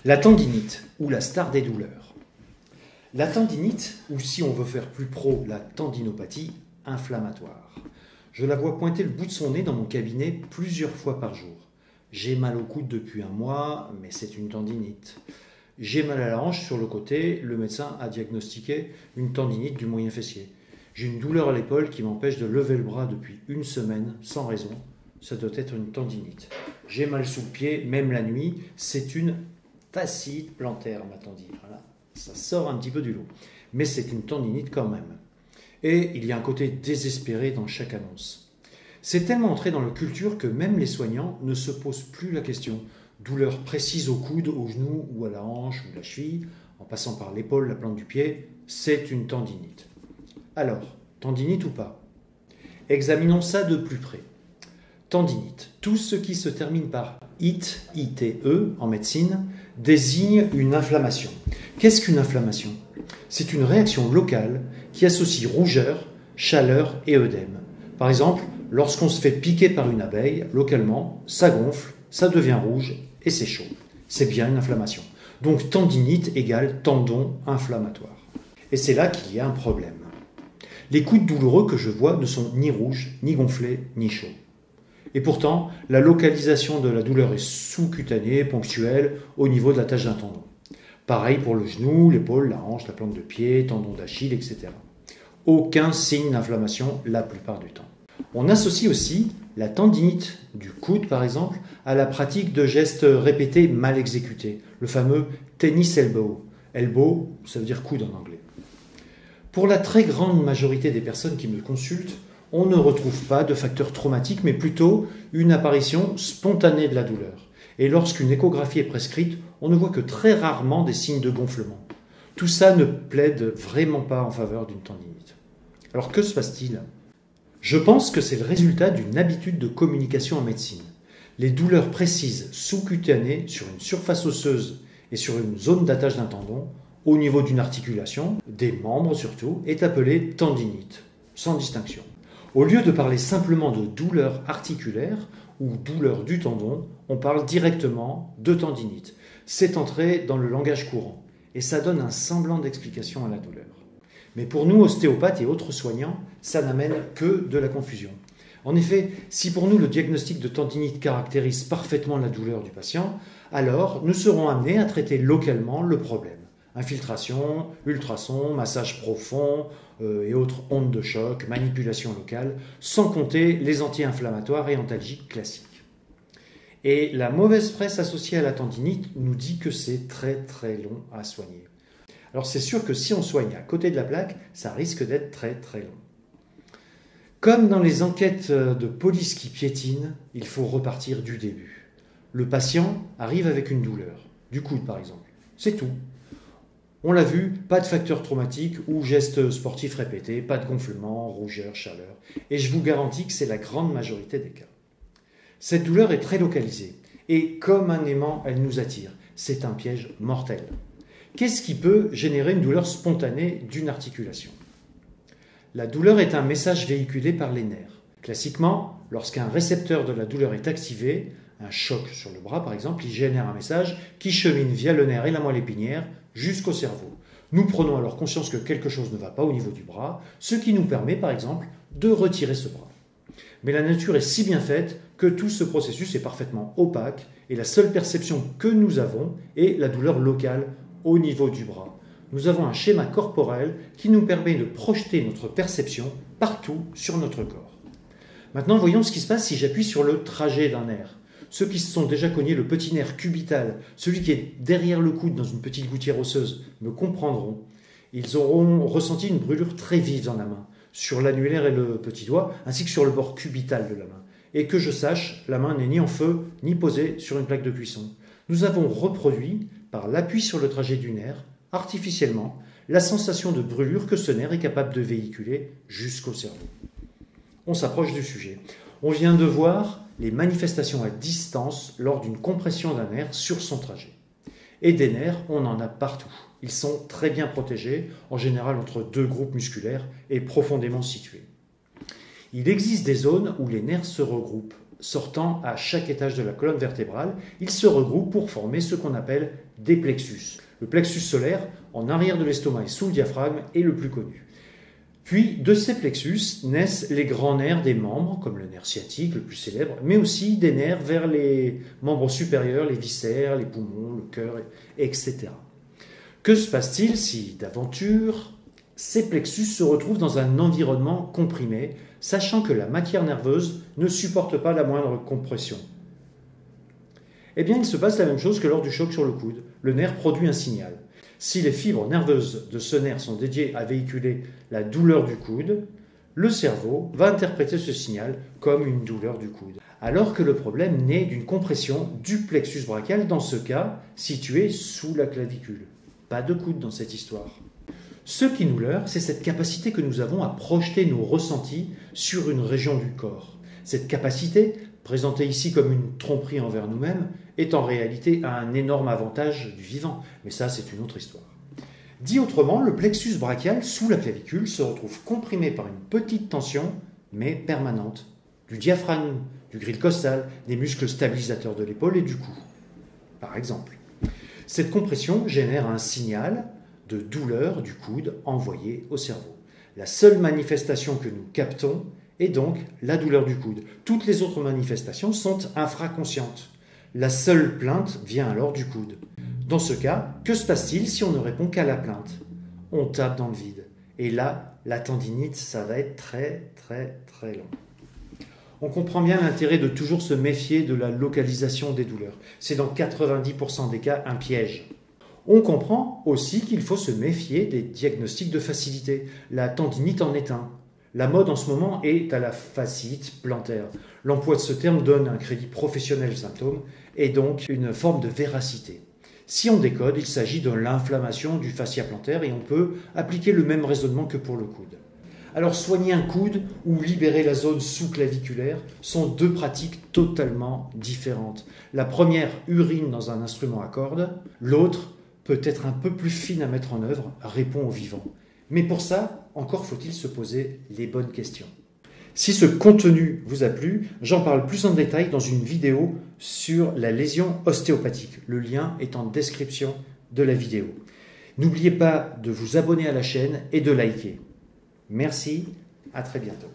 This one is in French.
La tendinite, ou la star des douleurs. La tendinite, ou si on veut faire plus pro, la tendinopathie inflammatoire. Je la vois pointer le bout de son nez dans mon cabinet plusieurs fois par jour. J'ai mal au coude depuis un mois, mais c'est une tendinite. J'ai mal à la hanche sur le côté, le médecin a diagnostiqué une tendinite du moyen fessier. J'ai une douleur à l'épaule qui m'empêche de lever le bras depuis une semaine, sans raison. Ça doit être une tendinite. J'ai mal sous le pied, même la nuit, c'est une fasciite plantaire, m'a-t-on dit. Voilà. Ça sort un petit peu du lot. Mais c'est une tendinite quand même. Et il y a un côté désespéré dans chaque annonce. C'est tellement entré dans la culture que même les soignants ne se posent plus la question. Douleur précise au coude, au genou ou à la hanche ou la cheville, en passant par l'épaule, la plante du pied, c'est une tendinite. Alors, tendinite ou pas? Examinons ça de plus près. Tendinite, tout ce qui se termine par ite, ite, en médecine, désigne une inflammation. Qu'est-ce qu'une inflammation? C'est une réaction locale qui associe rougeur, chaleur et œdème. Par exemple, lorsqu'on se fait piquer par une abeille, localement, ça gonfle, ça devient rouge et c'est chaud. C'est bien une inflammation. Donc tendinite égale tendon inflammatoire. Et c'est là qu'il y a un problème. Les coudes douloureux que je vois ne sont ni rouges, ni gonflés, ni chauds. Et pourtant, la localisation de la douleur est sous-cutanée, ponctuelle, au niveau de la tâche d'un tendon. Pareil pour le genou, l'épaule, la hanche, la plante de pied, tendon d'Achille, etc. Aucun signe d'inflammation la plupart du temps. On associe aussi la tendinite du coude, par exemple, à la pratique de gestes répétés mal exécutés, le fameux tennis elbow. Elbow, ça veut dire coude en anglais. Pour la très grande majorité des personnes qui me consultent, on ne retrouve pas de facteur traumatique, mais plutôt une apparition spontanée de la douleur. Et lorsqu'une échographie est prescrite, on ne voit que très rarement des signes de gonflement. Tout ça ne plaide vraiment pas en faveur d'une tendinite. Alors que se passe-t-il? Je pense que c'est le résultat d'une habitude de communication en médecine. Les douleurs précises sous-cutanées sur une surface osseuse et sur une zone d'attache d'un tendon, au niveau d'une articulation, des membres surtout, est appelée tendinite, sans distinction. Au lieu de parler simplement de douleur articulaire ou douleur du tendon, on parle directement de tendinite. C'est entré dans le langage courant et ça donne un semblant d'explication à la douleur. Mais pour nous, ostéopathes et autres soignants, ça n'amène que de la confusion. En effet, si pour nous le diagnostic de tendinite caractérise parfaitement la douleur du patient, alors nous serons amenés à traiter localement le problème. Infiltration, ultrasons, massage profond et autres ondes de choc, manipulation locale, sans compter les anti-inflammatoires et antalgiques classiques. Et la mauvaise presse associée à la tendinite nous dit que c'est très très long à soigner. Alors c'est sûr que si on soigne à côté de la plaque, ça risque d'être très très long. Comme dans les enquêtes de police qui piétinent, il faut repartir du début. Le patient arrive avec une douleur, du coude par exemple, c'est tout. On l'a vu, pas de facteur traumatique ou gestes sportifs répétés, pas de gonflement, rougeur, chaleur. Et je vous garantis que c'est la grande majorité des cas. Cette douleur est très localisée et comme un aimant, elle nous attire. C'est un piège mortel. Qu'est-ce qui peut générer une douleur spontanée d'une articulation? La douleur est un message véhiculé par les nerfs. Classiquement, lorsqu'un récepteur de la douleur est activé, un choc sur le bras par exemple, il génère un message qui chemine via le nerf et la moelle épinière jusqu'au cerveau. Nous prenons alors conscience que quelque chose ne va pas au niveau du bras, ce qui nous permet par exemple de retirer ce bras. Mais la nature est si bien faite que tout ce processus est parfaitement opaque et la seule perception que nous avons est la douleur locale au niveau du bras. Nous avons un schéma corporel qui nous permet de projeter notre perception partout sur notre corps. Maintenant, voyons ce qui se passe si j'appuie sur le trajet d'un nerf. Ceux qui se sont déjà cognés le petit nerf cubital, celui qui est derrière le coude dans une petite gouttière osseuse, me comprendront. Ils auront ressenti une brûlure très vive dans la main, sur l'annulaire et le petit doigt, ainsi que sur le bord cubital de la main. Et que je sache, la main n'est ni en feu, ni posée sur une plaque de cuisson. Nous avons reproduit, par l'appui sur le trajet du nerf, artificiellement, la sensation de brûlure que ce nerf est capable de véhiculer jusqu'au cerveau. On s'approche du sujet. On vient de voir les manifestations à distance lors d'une compression d'un nerf sur son trajet. Et des nerfs, on en a partout. Ils sont très bien protégés, en général entre deux groupes musculaires et profondément situés. Il existe des zones où les nerfs se regroupent. Sortant à chaque étage de la colonne vertébrale, ils se regroupent pour former ce qu'on appelle des plexus. Le plexus solaire, en arrière de l'estomac et sous le diaphragme, est le plus connu. Puis, de ces plexus naissent les grands nerfs des membres, comme le nerf sciatique, le plus célèbre, mais aussi des nerfs vers les membres supérieurs, les viscères, les poumons, le cœur, etc. Que se passe-t-il si, d'aventure, ces plexus se retrouvent dans un environnement comprimé, sachant que la matière nerveuse ne supporte pas la moindre compression? Eh bien, il se passe la même chose que lors du choc sur le coude. Le nerf produit un signal. Si les fibres nerveuses de ce nerf sont dédiées à véhiculer la douleur du coude, le cerveau va interpréter ce signal comme une douleur du coude. Alors que le problème naît d'une compression du plexus brachial, dans ce cas situé sous la clavicule. Pas de coude dans cette histoire. Ce qui nous leurre, c'est cette capacité que nous avons à projeter nos ressentis sur une région du corps. Cette capacité, présentée ici comme une tromperie envers nous-mêmes, est en réalité un énorme avantage du vivant. Mais ça, c'est une autre histoire. Dit autrement, le plexus brachial sous la clavicule se retrouve comprimé par une petite tension, mais permanente, du diaphragme, du grille costal, des muscles stabilisateurs de l'épaule et du cou, par exemple. Cette compression génère un signal de douleur du coude envoyé au cerveau. La seule manifestation que nous captons est donc la douleur du coude. Toutes les autres manifestations sont infraconscientes. La seule plainte vient alors du coude. Dans ce cas, que se passe-t-il si on ne répond qu'à la plainte? On tape dans le vide. Et là, la tendinite, ça va être très long. On comprend bien l'intérêt de toujours se méfier de la localisation des douleurs. C'est dans 90% des cas un piège. On comprend aussi qu'il faut se méfier des diagnostics de facilité. La tendinite en est un. La mode en ce moment est à la fasciite plantaire. L'emploi de ce terme donne un crédit professionnel au symptôme et donc une forme de véracité. Si on décode, il s'agit de l'inflammation du fascia plantaire et on peut appliquer le même raisonnement que pour le coude. Alors soigner un coude ou libérer la zone sous-claviculaire sont deux pratiques totalement différentes. La première urine dans un instrument à cordes, l'autre peut être un peu plus fine à mettre en œuvre, répond au vivant. Mais pour ça, encore faut-il se poser les bonnes questions. Si ce contenu vous a plu, j'en parle plus en détail dans une vidéo sur la lésion ostéopathique. Le lien est en description de la vidéo. N'oubliez pas de vous abonner à la chaîne et de liker. Merci, à très bientôt.